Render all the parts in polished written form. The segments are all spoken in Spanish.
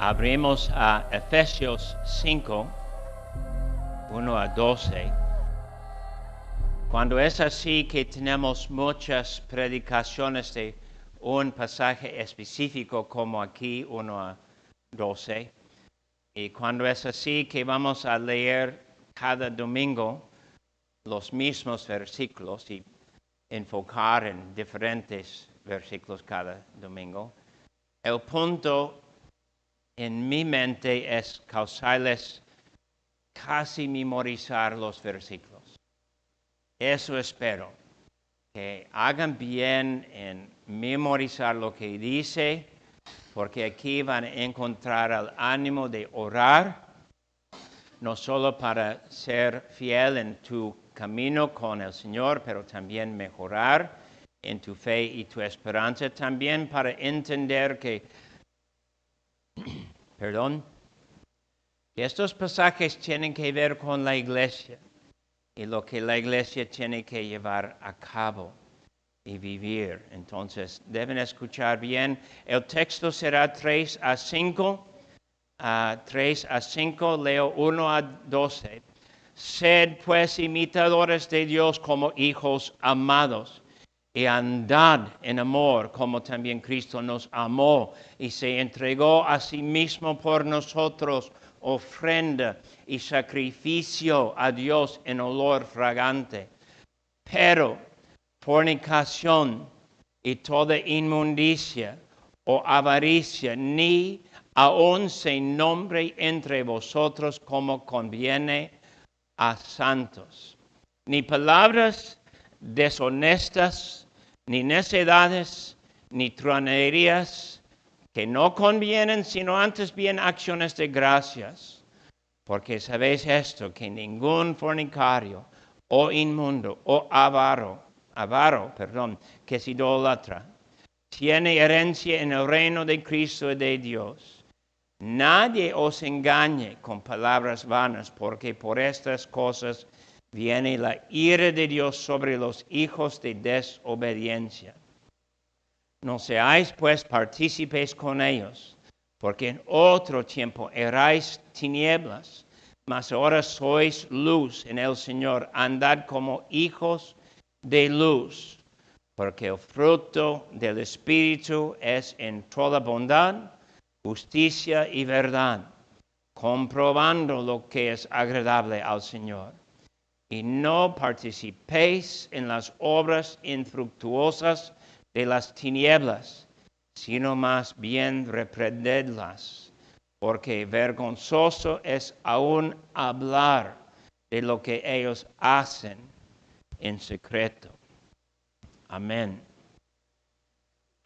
Abrimos a Efesios 5, 1 a 12. Cuando es así que tenemos muchas predicaciones de un pasaje específico como aquí 1 a 12, y cuando es así que vamos a leer cada domingo los mismos versículos y enfocar en diferentes versículos cada domingo, el punto en mi mente es causarles casi memorizar los versículos. Eso espero, que hagan bien en memorizar lo que dice, porque aquí van a encontrar el ánimo de orar, no solo para ser fiel en tu camino con el Señor, pero también mejorar en tu fe y tu esperanza, también para entender que estos pasajes tienen que ver con la iglesia y lo que la iglesia tiene que llevar a cabo y vivir. Entonces, deben escuchar bien. El texto será 3 a 5. 3 a 5, leo 1 a 12. Sed pues imitadores de Dios como hijos amados, y andad en amor como también Cristo nos amó y se entregó a sí mismo por nosotros, ofrenda y sacrificio a Dios en olor fragante. Pero fornicación y toda inmundicia o avaricia ni aun se nombre entre vosotros como conviene a santos, ni palabras deshonestas, ni necedades, ni truanerías, que no convienen, sino antes bien acciones de gracias. Porque sabéis esto, que ningún fornicario, o inmundo, o avaro, que es idólatra, tiene herencia en el reino de Cristo y de Dios. Nadie os engañe con palabras vanas, porque por estas cosas viene la ira de Dios sobre los hijos de desobediencia. No seáis pues partícipes con ellos, porque en otro tiempo erais tinieblas, mas ahora sois luz en el Señor. Andad como hijos de luz, porque el fruto del Espíritu es en toda bondad, justicia y verdad, comprobando lo que es agradable al Señor. Y no participéis en las obras infructuosas de las tinieblas, sino más bien reprendedlas, porque vergonzoso es aún hablar de lo que ellos hacen en secreto. Amén.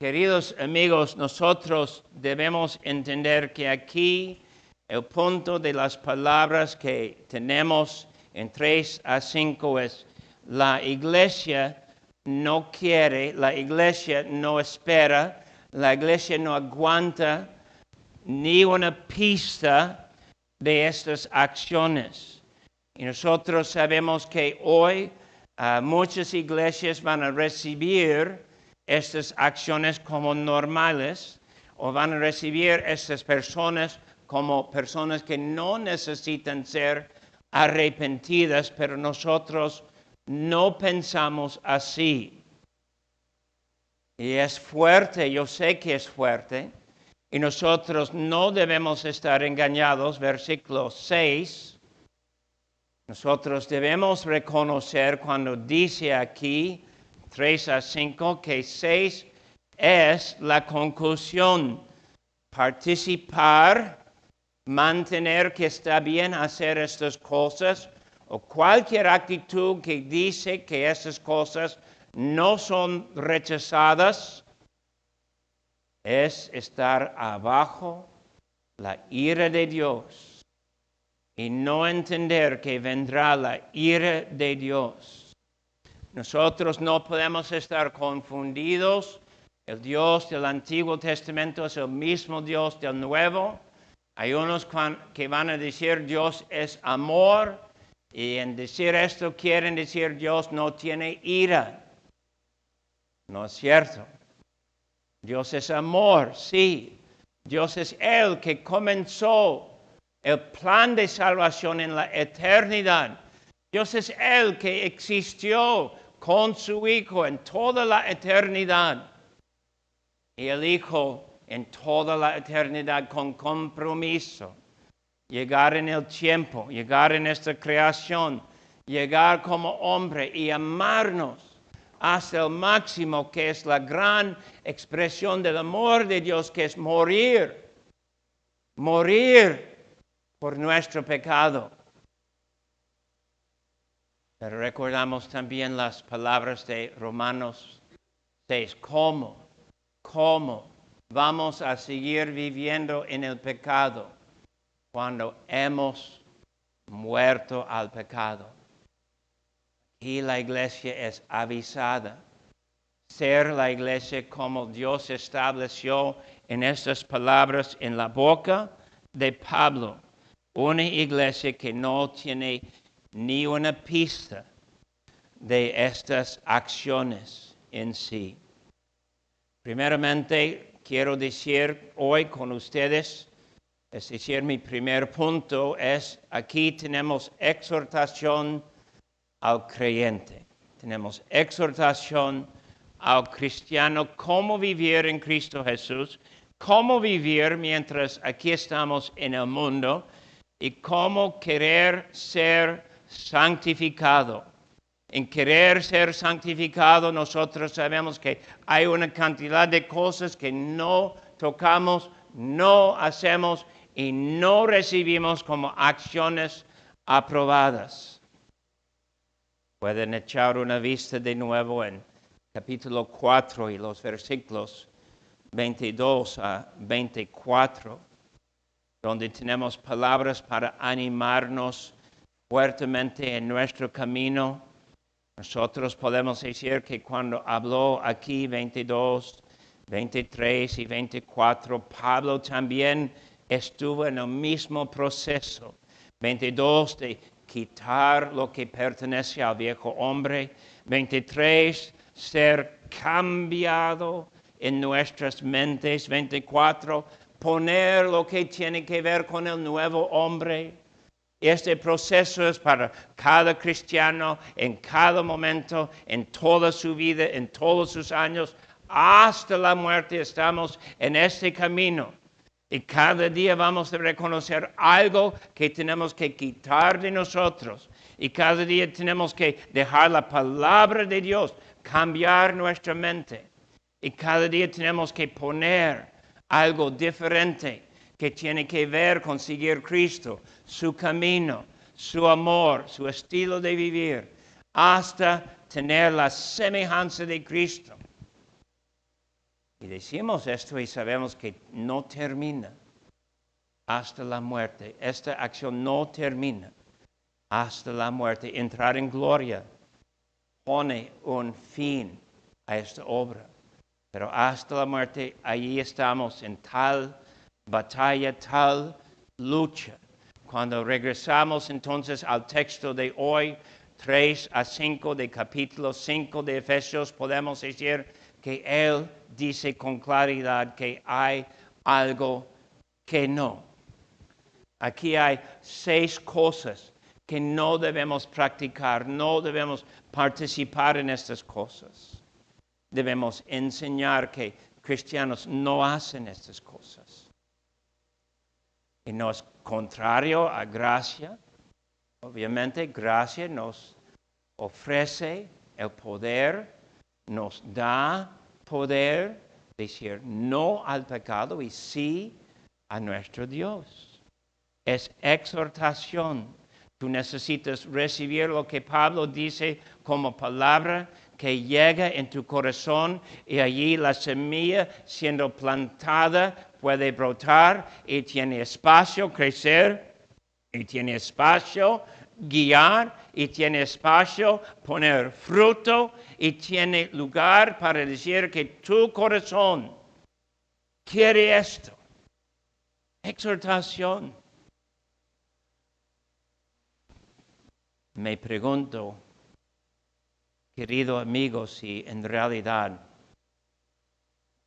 Queridos amigos, nosotros debemos entender que aquí el punto de las palabras que tenemos en 3 a 5 es: la iglesia no quiere, la iglesia no espera, la iglesia no aguanta ni una pista de estas acciones. Y nosotros sabemos que hoy muchas iglesias van a recibir estas acciones como normales, o van a recibir estas personas como personas que no necesitan ser arrepentidas, pero nosotros no pensamos así. Y es fuerte, yo sé que es fuerte, y nosotros no debemos estar engañados. Versículo 6, nosotros debemos reconocer cuando dice aquí 3 a 5 que 6 es la conclusión: participar, mantener que está bien hacer estas cosas, o cualquier actitud que dice que estas cosas no son rechazadas, es estar abajo la ira de Dios y no entender que vendrá la ira de Dios. Nosotros no podemos estar confundidos. El Dios del Antiguo Testamento es el mismo Dios del Nuevo. Hay unos que van a decir Dios es amor, y en decir esto quieren decir Dios no tiene ira. No es cierto. Dios es amor, sí, Dios es el que comenzó el plan de salvación en la eternidad. Dios es el que existió con su Hijo en toda la eternidad. Y el Hijo en toda la eternidad con compromiso. Llegar en el tiempo, llegar en esta creación, llegar como hombre y amarnos hasta el máximo, que es la gran expresión del amor de Dios, que es morir por nuestro pecado. Pero recordamos también las palabras de Romanos 6. ¿Cómo vamos a seguir viviendo en el pecado cuando hemos muerto al pecado? Y la iglesia es avisada. Ser la iglesia como Dios estableció en estas palabras en la boca de Pablo. Una iglesia que no tiene ni una pista de estas acciones en sí. Primeramente, quiero decir hoy con ustedes, es decir, mi primer punto es, aquí tenemos exhortación al creyente. Tenemos exhortación al cristiano, cómo vivir en Cristo Jesús, cómo vivir mientras aquí estamos en el mundo y cómo querer ser santificado. En querer ser santificado, nosotros sabemos que hay una cantidad de cosas que no tocamos, no hacemos y no recibimos como acciones aprobadas. Pueden echar una vista de nuevo en capítulo 4 y los versículos 22 a 24, donde tenemos palabras para animarnos fuertemente en nuestro camino. Nosotros podemos decir que cuando habló aquí 22, 23 y 24, Pablo también estuvo en el mismo proceso. 22 de quitar lo que pertenece al viejo hombre. 23, ser cambiado en nuestras mentes. 24, poner lo que tiene que ver con el nuevo hombre. Este proceso es para cada cristiano, en cada momento, en toda su vida, en todos sus años, hasta la muerte estamos en este camino. Y cada día vamos a reconocer algo que tenemos que quitar de nosotros. Y cada día tenemos que dejar la palabra de Dios cambiar nuestra mente. Y cada día tenemos que poner algo diferente que tiene que ver con seguir Cristo, su camino, su amor, su estilo de vivir, hasta tener la semejanza de Cristo. Y decimos esto y sabemos que no termina hasta la muerte. Esta acción no termina hasta la muerte. Entrar en gloria pone un fin a esta obra. Pero hasta la muerte, allí estamos en tal batalla, tal lucha. Cuando regresamos entonces al texto de hoy, 3 a 5 de capítulo 5 de Efesios, podemos decir que Él dice con claridad que hay algo que no. Aquí hay 6 cosas que no debemos practicar, no debemos participar en estas cosas. Debemos enseñar que cristianos no hacen estas cosas. Y no es contrario a gracia. Obviamente, gracia nos ofrece el poder, nos da poder decir no al pecado y sí a nuestro Dios. Es exhortación. Tú necesitas recibir lo que Pablo dice como palabra que llega en tu corazón y allí la semilla siendo plantada puede brotar y tiene espacio crecer y tiene espacio guiar y tiene espacio poner fruto y tiene lugar para decir que tu corazón quiere esto. Exhortación. Me pregunto, querido amigo, si en realidad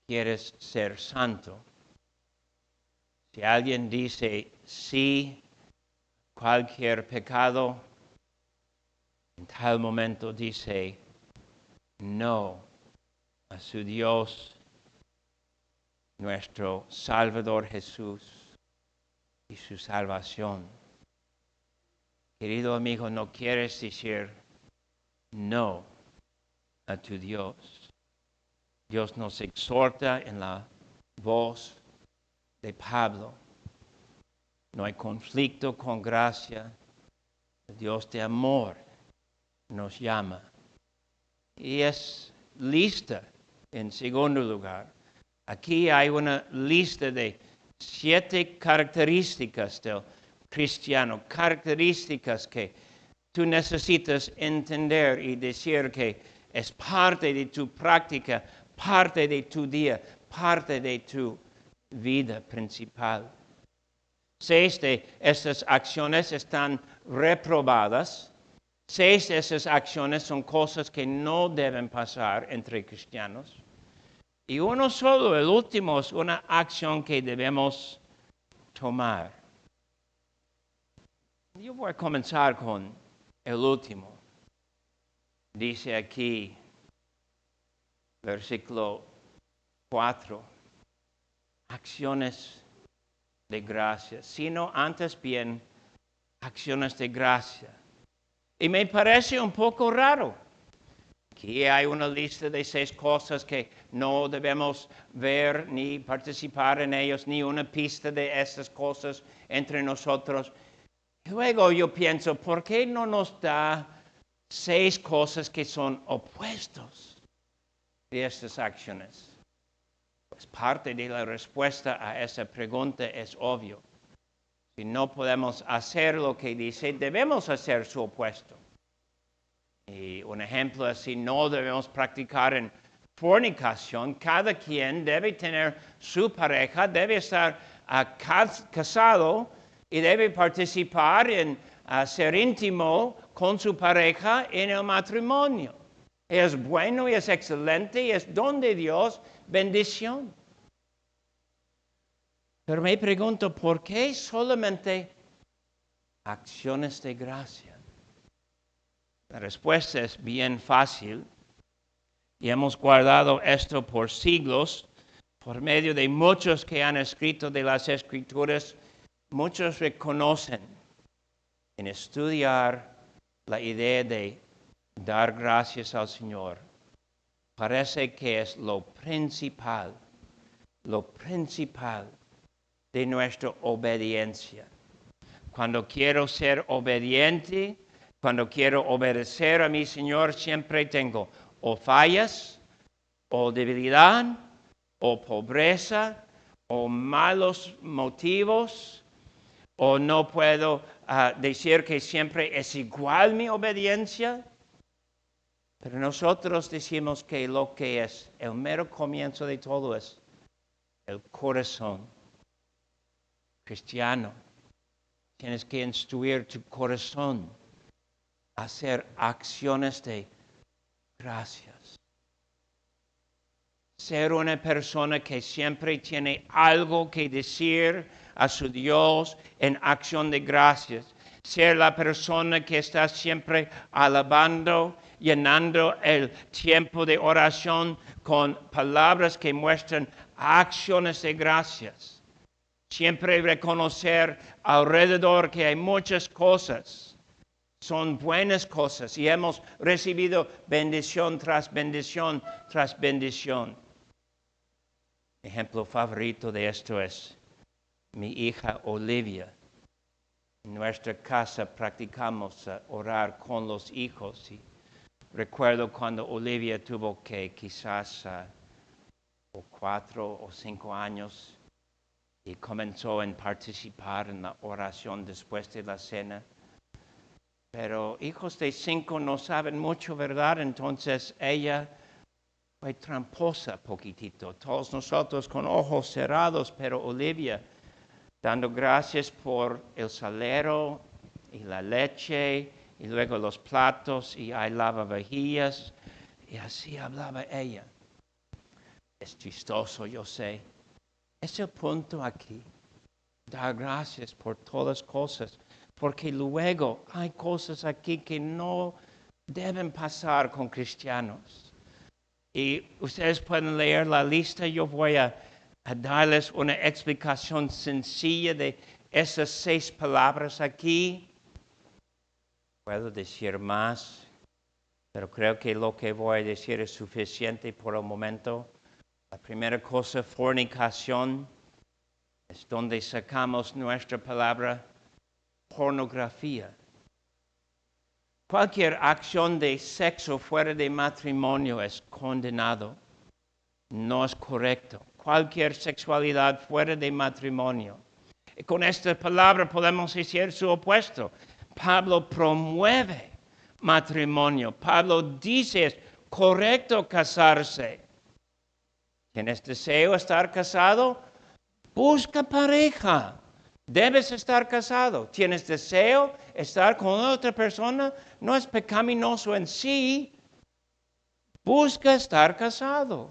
quieres ser santo, Si alguien dice sí a cualquier pecado, en tal momento dice no a su Dios, nuestro Salvador Jesús y su salvación. Querido amigo, no quieres decir no a tu Dios. Dios nos exhorta en la voz de Pablo. No hay conflicto con gracia. El Dios de amor nos llama. Y es lista, en segundo lugar. Aquí hay una lista de 7 características del cristiano, características que tú necesitas entender y decir que es parte de tu práctica, parte de tu día, parte de tu vida principal. 6 de estas acciones están reprobadas. 6 de esas acciones son cosas que no deben pasar entre cristianos. Y uno solo, el último, es una acción que debemos tomar. Yo voy a comenzar con el último. Dice aquí, versículo 4, acciones de gracia, sino antes bien acciones de gracia. Y me parece un poco raro. Aquí hay una lista de 6 cosas que no debemos ver ni participar en ellos, ni una pista de estas cosas entre nosotros. Luego yo pienso, ¿por qué no nos da 6 cosas que son opuestos de estas acciones? Pues parte de la respuesta a esa pregunta es obvio. Si no podemos hacer lo que dice, debemos hacer su opuesto. Y un ejemplo es si no debemos practicar en fornicación, cada quien debe tener su pareja, debe estar casado y debe participar en ser íntimo con su pareja en el matrimonio. Es bueno y es excelente y es don de Dios, bendición. Pero me pregunto, ¿por qué solamente acciones de gracia? La respuesta es bien fácil y hemos guardado esto por siglos por medio de muchos que han escrito de las Escrituras. Muchos reconocen en estudiar la idea de dar gracias al Señor. Parece que es lo principal de nuestra obediencia. Cuando quiero ser obediente, cuando quiero obedecer a mi Señor, siempre tengo o fallas, o debilidad, o pobreza, o malos motivos, o no puedo decir que siempre es igual mi obediencia. Pero nosotros decimos que lo que es el mero comienzo de todo es el corazón cristiano. Tienes que instruir tu corazón a hacer acciones de gracias. Ser una persona que siempre tiene algo que decir a su Dios en acción de gracias. Ser la persona que está siempre alabando, llenando el tiempo de oración con palabras que muestran acciones de gracias. Siempre reconocer alrededor que hay muchas cosas. Son buenas cosas y hemos recibido bendición tras bendición tras bendición. Ejemplo favorito de esto es mi hija Olivia. En nuestra casa practicamos orar con los hijos. Y recuerdo cuando Olivia tuvo que quizás 4 o 5 años y comenzó a participar en la oración después de la cena. Pero hijos de 5 no saben mucho, ¿verdad? Entonces ella fue tramposa poquitito. Todos nosotros con ojos cerrados, pero Olivia dando gracias por el salero y la leche y luego los platos y ahí lavavajillas. Y así hablaba ella. Es chistoso, yo sé. Es el punto aquí. dar gracias por todas las cosas, porque luego hay cosas aquí que no deben pasar con cristianos. Y ustedes pueden leer la lista. Yo voy a darles una explicación sencilla de esas 6 palabras aquí. Puedo decir más, pero creo que lo que voy a decir es suficiente por el momento. La primera cosa, fornicación, es donde sacamos nuestra palabra pornografía. Cualquier acción de sexo fuera de matrimonio es condenado. No es correcto. Cualquier sexualidad fuera de matrimonio. Y con esta palabra podemos decir su opuesto. Pablo promueve matrimonio. Pablo dice es correcto casarse. ¿Tienes deseo de estar casado? Busca pareja. Debes estar casado. ¿Tienes deseo de estar con otra persona? No es pecaminoso en sí. Busca estar casado.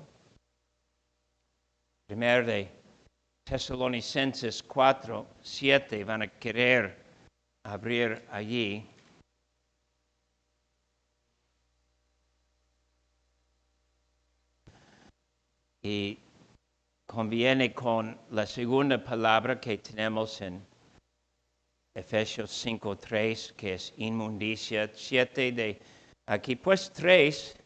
Primero de Tesalonicenses 4, 7 van a querer abrir allí. Y conviene con la segunda palabra que tenemos en Efesios 5:3, que es inmundicia. 7 de aquí, pues 3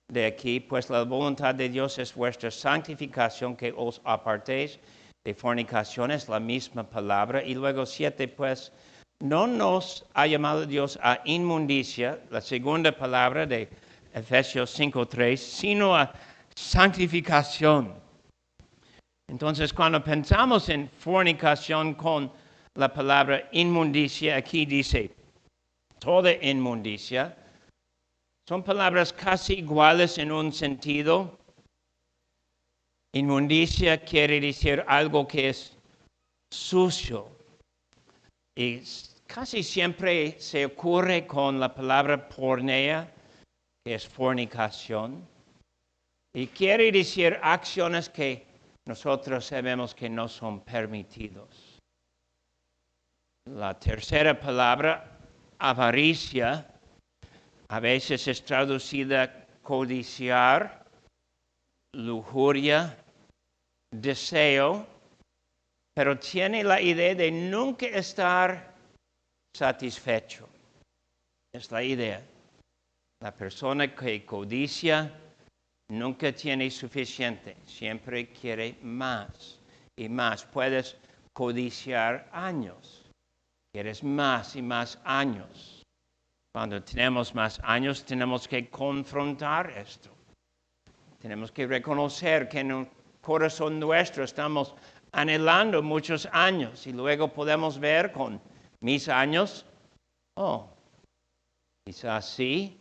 de aquí, pues la voluntad de Dios es vuestra santificación, que os apartéis de fornicación, es la misma palabra. Y luego 7, pues no nos ha llamado Dios a inmundicia, la segunda palabra de Efesios 5:3, sino a santificación. Entonces, cuando pensamos en fornicación con la palabra inmundicia, aquí dice, toda inmundicia, son palabras casi iguales en un sentido. Inmundicia quiere decir algo que es sucio. Y casi siempre se ocurre con la palabra porneia, que es fornicación. Y quiere decir acciones que nosotros sabemos que no son permitidos. La tercera palabra, avaricia, a veces es traducida codiciar, lujuria, deseo, pero tiene la idea de nunca estar satisfecho. Es la idea. La persona que codicia nunca tiene suficiente, siempre quiere más y más. Puedes codiciar años, quieres más y más años. Cuando tenemos más años, tenemos que confrontar esto. Tenemos que reconocer que en el corazón nuestro estamos anhelando muchos años y luego podemos ver con mis años, quizás sí,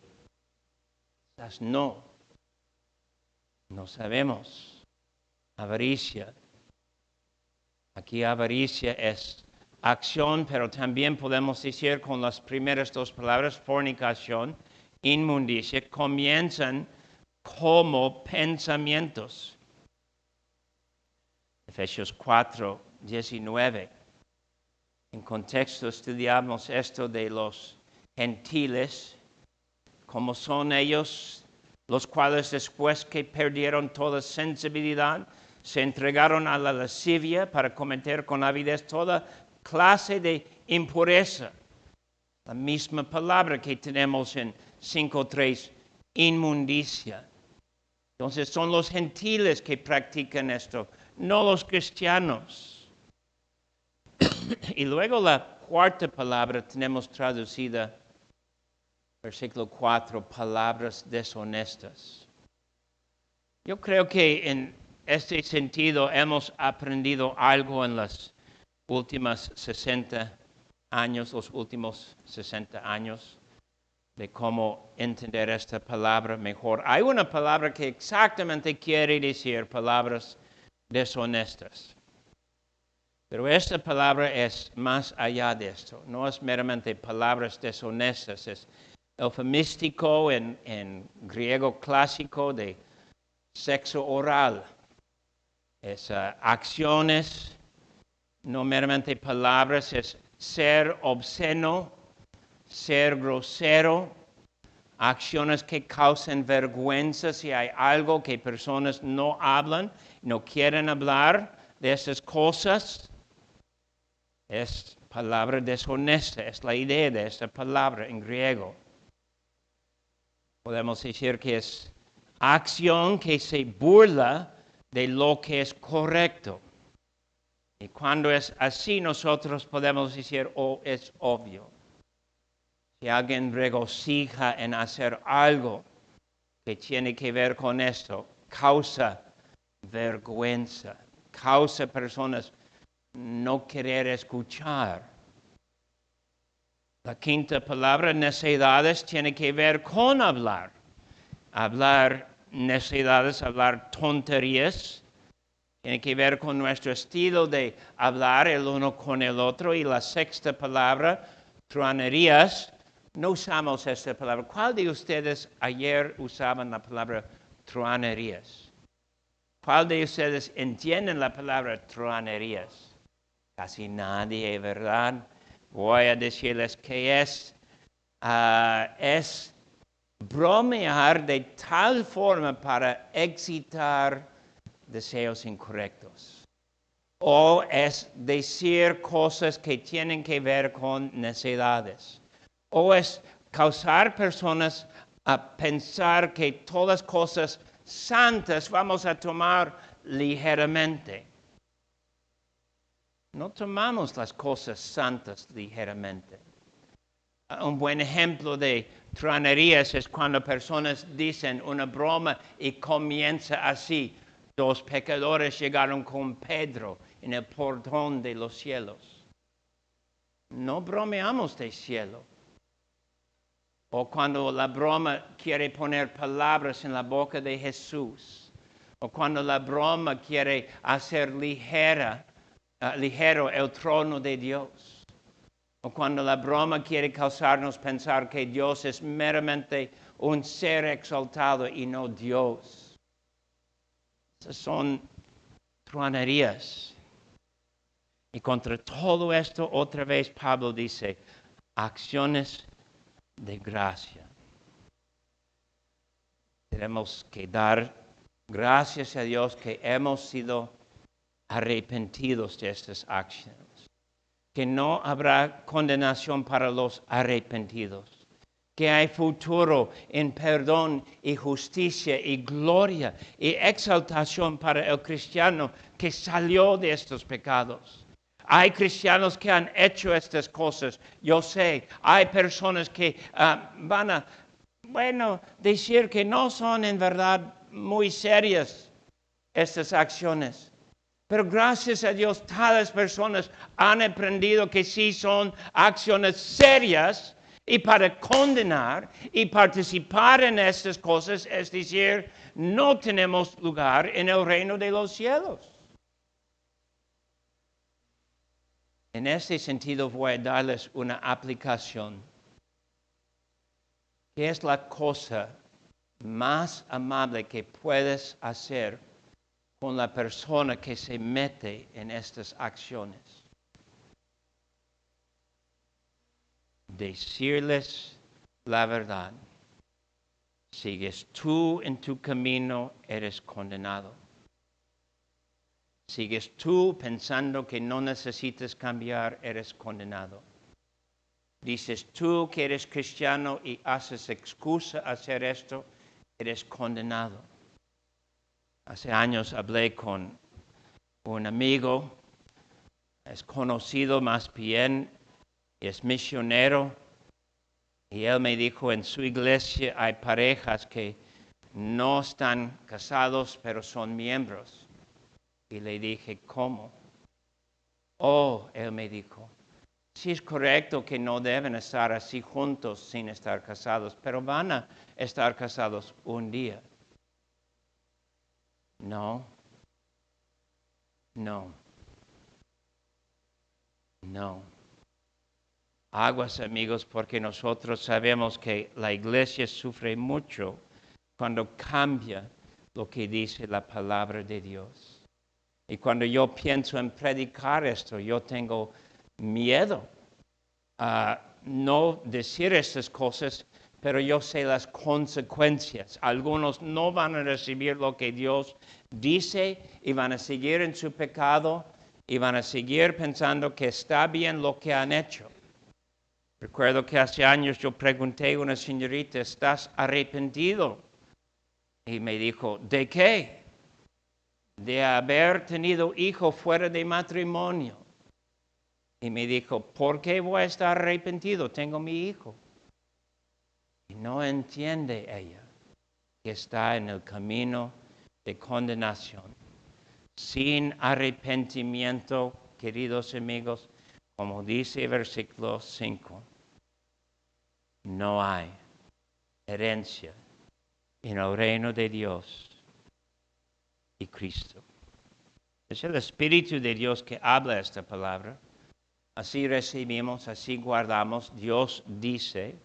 quizás no. No sabemos. Avaricia. Aquí avaricia es acción, pero también podemos decir con las primeras 2 palabras, fornicación, inmundicia, comienzan como pensamientos. Efesios 4, 19. En contexto estudiamos esto de los gentiles, como son ellos, los cuales después que perdieron toda sensibilidad, se entregaron a la lascivia para cometer con avidez toda clase de impureza. La misma palabra que tenemos en 5:3, inmundicia. Entonces son los gentiles que practican esto, no los cristianos. Y luego la cuarta palabra tenemos traducida, versículo 4, palabras deshonestas. Yo creo que en este sentido hemos aprendido algo en los últimos 60 años, de cómo entender esta palabra mejor. Hay una palabra que exactamente quiere decir palabras deshonestas. Pero esta palabra es más allá de esto. No es meramente palabras deshonestas, es eufemístico en griego clásico de sexo oral. Es acciones no meramente palabras, es ser obsceno, ser grosero, acciones que causen vergüenza. Si hay algo que personas no hablan, no quieren hablar de esas cosas, es palabra deshonesta, es la idea de esta palabra en griego. Podemos decir que es acción que se burla de lo que es correcto. Y cuando es así, nosotros podemos decir, oh, es obvio. Si alguien regocija en hacer algo que tiene que ver con esto, causa vergüenza, causa personas no querer escuchar. La quinta palabra, necedades, tiene que ver con hablar. Hablar necedades, hablar tonterías, tiene que ver con nuestro estilo de hablar el uno con el otro. Y la sexta palabra, truanerías, no usamos esta palabra. ¿Cuál de ustedes ayer usaban la palabra truanerías? ¿Cuál de ustedes entienden la palabra truanerías? Casi nadie, ¿verdad? Voy a decirles que es bromear de tal forma para excitar deseos incorrectos. O es decir cosas que tienen que ver con necesidades. O es causar personas a pensar que todas cosas santas vamos a tomar ligeramente. No tomamos las cosas santas ligeramente. Un buen ejemplo de truanerías es cuando personas dicen una broma y comienza así. Dos pecadores llegaron con Pedro en el portón de los cielos. No bromeamos de cielo. O cuando la broma quiere poner palabras en la boca de Jesús. O cuando la broma quiere hacer ligero el trono de Dios. O cuando la broma quiere causarnos pensar que Dios es meramente un ser exaltado y no Dios. Esas son truanerías. Y contra todo esto, otra vez Pablo dice, acciones de gracia. Tenemos que dar gracias a Dios que hemos sido arrepentidos de estas acciones. Que no habrá condenación para los arrepentidos. Que hay futuro en perdón y justicia y gloria y exaltación para el cristiano que salió de estos pecados. Hay cristianos que han hecho estas cosas. Yo sé, hay personas que van a, decir que no son en verdad muy serias estas acciones. Pero gracias a Dios, tales personas han aprendido que sí son acciones serias y para condenar y participar en estas cosas, es decir, no tenemos lugar en el reino de los cielos. En este sentido voy a darles una aplicación. ¿Qué es la cosa más amable que puedes hacer con la persona que se mete en estas acciones? Decirles la verdad. Sigues tú en tu camino, eres condenado. Sigues tú pensando que no necesitas cambiar, eres condenado. Dices tú que eres cristiano y haces excusa a hacer esto, eres condenado. Hace años hablé con un amigo, es conocido más bien, es misionero, y él me dijo, en su iglesia hay parejas que no están casados, pero son miembros. Y le dije, ¿cómo? Oh, él me dijo, sí es correcto que no deben estar así juntos sin estar casados, pero van a estar casados un día. No. Aguas, amigos, porque nosotros sabemos que la iglesia sufre mucho cuando cambia lo que dice la palabra de Dios. Y cuando yo pienso en predicar esto, yo tengo miedo a no decir estas cosas, pero yo sé las consecuencias. Algunos no van a recibir lo que Dios dice y van a seguir en su pecado y van a seguir pensando que está bien lo que han hecho. Recuerdo que hace años yo pregunté a una señorita, ¿estás arrepentido? Y me dijo, ¿de qué? De haber tenido hijo fuera de matrimonio. Y me dijo, ¿por qué voy a estar arrepentido? Tengo mi hijo. Y no entiende ella que está en el camino de condenación. Sin arrepentimiento, queridos amigos, como dice el versículo 5, no hay herencia en el reino de Dios y Cristo. Es el Espíritu de Dios que habla esta palabra. Así recibimos, así guardamos. Dios dice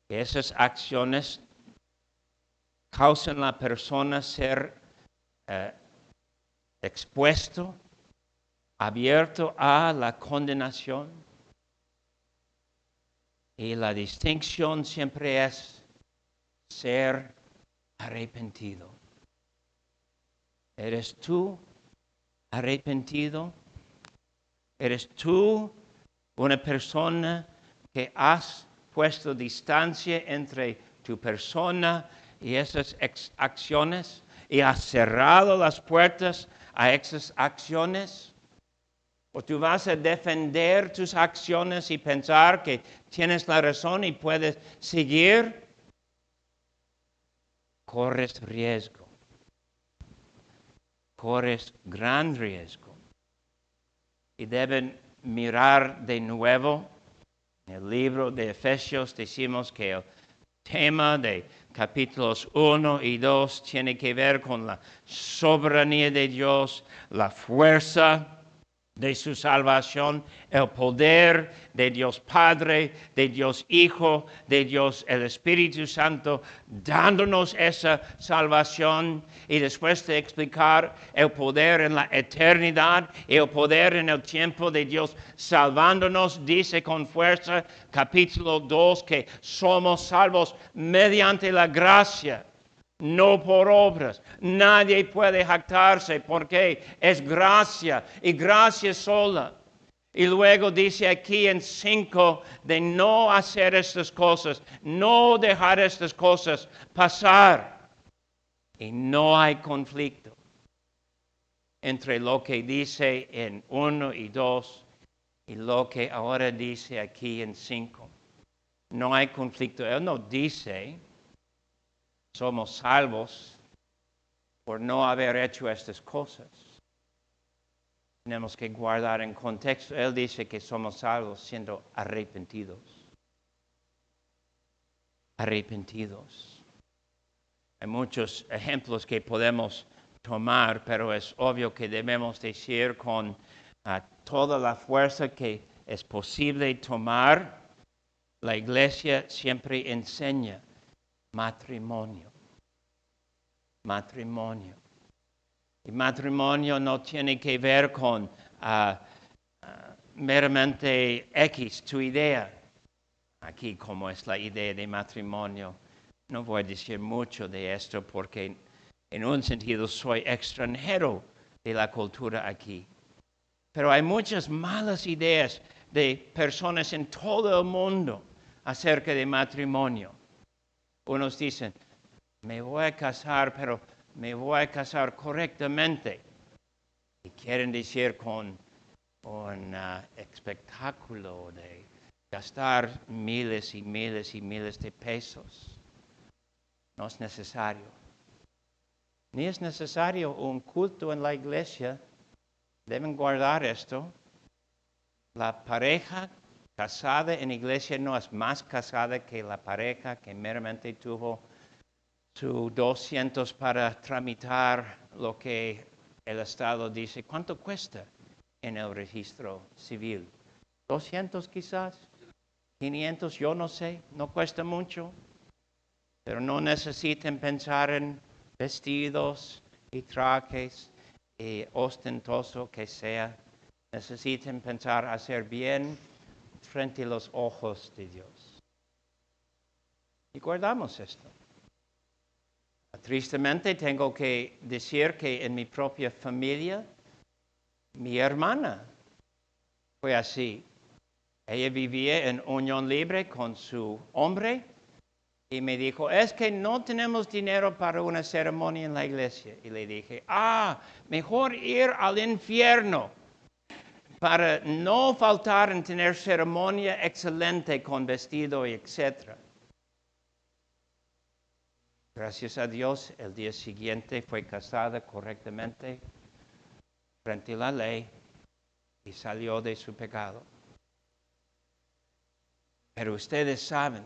que esas acciones causan a la persona ser expuesto, abierto a la condenación. Y la distinción siempre es ser arrepentido. ¿Eres tú arrepentido? ¿Eres tú una persona que has puesto distancia entre tu persona y esas acciones y has cerrado las puertas a esas acciones? ¿O tú vas a defender tus acciones y pensar que tienes la razón y puedes seguir? Corres riesgo. Corres gran riesgo. Y deben mirar de nuevo. En el libro de Efesios decimos que el tema de capítulos 1 y 2 tiene que ver con la soberanía de Dios, la fuerza de su salvación, el poder de Dios Padre, de Dios Hijo, de Dios el Espíritu Santo, dándonos esa salvación. Y después de explicar el poder en la eternidad y el poder en el tiempo de Dios salvándonos, dice con fuerza, capítulo 2, que somos salvos mediante la gracia, no por obras. Nadie puede jactarse porque es gracia y gracia sola. Y luego dice aquí en 5 de no hacer estas cosas, no dejar estas cosas pasar. Y no hay conflicto entre lo que dice en 1 y 2 y lo que ahora dice aquí en 5. No hay conflicto. Él no dice somos salvos por no haber hecho estas cosas. Tenemos que guardar en contexto. Él dice que somos salvos siendo arrepentidos. Arrepentidos. Hay muchos ejemplos que podemos tomar, pero es obvio que debemos decir con toda la fuerza que es posible tomar. La iglesia siempre enseña matrimonio. Matrimonio. Y matrimonio no tiene que ver con meramente X, tu idea. Aquí, como es la idea de matrimonio, no voy a decir mucho de esto porque en un sentido soy extranjero de la cultura aquí. Pero hay muchas malas ideas de personas en todo el mundo acerca de matrimonio. Unos dicen, me voy a casar, pero me voy a casar correctamente. Y quieren decir con un espectáculo de gastar miles y miles y miles de pesos. No es necesario. Ni es necesario un culto en la iglesia. Deben guardar esto. La pareja casada en iglesia no es más casada que la pareja que meramente tuvo su 200 para tramitar lo que el Estado dice. ¿Cuánto cuesta en el registro civil? 200 quizás, 500, yo no sé, no cuesta mucho. Pero no necesitan pensar en vestidos y trajes y ostentoso que sea, necesitan pensar hacer bien frente a los ojos de Dios. Y guardamos esto. Tristemente tengo que decir que en mi propia familia, mi hermana fue así. Ella vivía en unión libre con su hombre y me dijo, es que no tenemos dinero para una ceremonia en la iglesia. Y le dije, mejor ir al infierno para no faltar en tener ceremonia excelente con vestido y etc. Gracias a Dios, el día siguiente fue casada correctamente frente a la ley y salió de su pecado. Pero ustedes saben,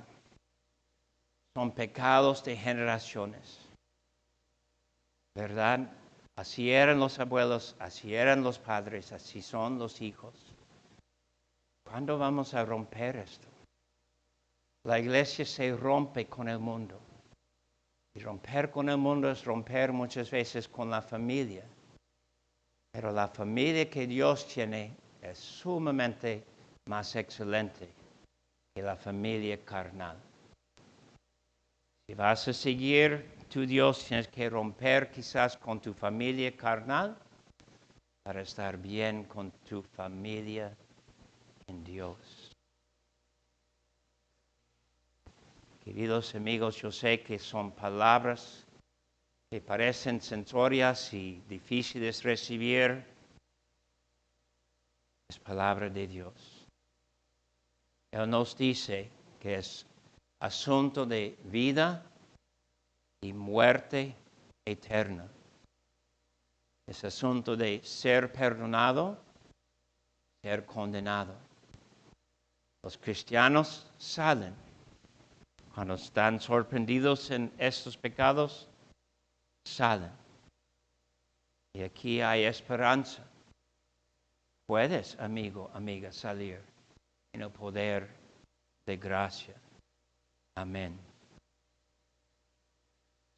son pecados de generaciones, ¿verdad? Así eran los abuelos, así eran los padres, así son los hijos. ¿Cuándo vamos a romper esto? La iglesia se rompe con el mundo. Y romper con el mundo es romper muchas veces con la familia. Pero la familia que Dios tiene es sumamente más excelente que la familia carnal. Si vas a seguir tu Dios, tienes que romper quizás con tu familia carnal para estar bien con tu familia en Dios. Queridos amigos, yo sé que son palabras que parecen sensorias y difíciles de recibir. Es palabra de Dios. Él nos dice que es asunto de vida y muerte eterna. Es asunto de ser perdonado, ser condenado. Los cristianos salen. Cuando están sorprendidos en estos pecados, salen. Y aquí hay esperanza. Puedes, amigo, amiga, salir en el poder de gracia. Amén.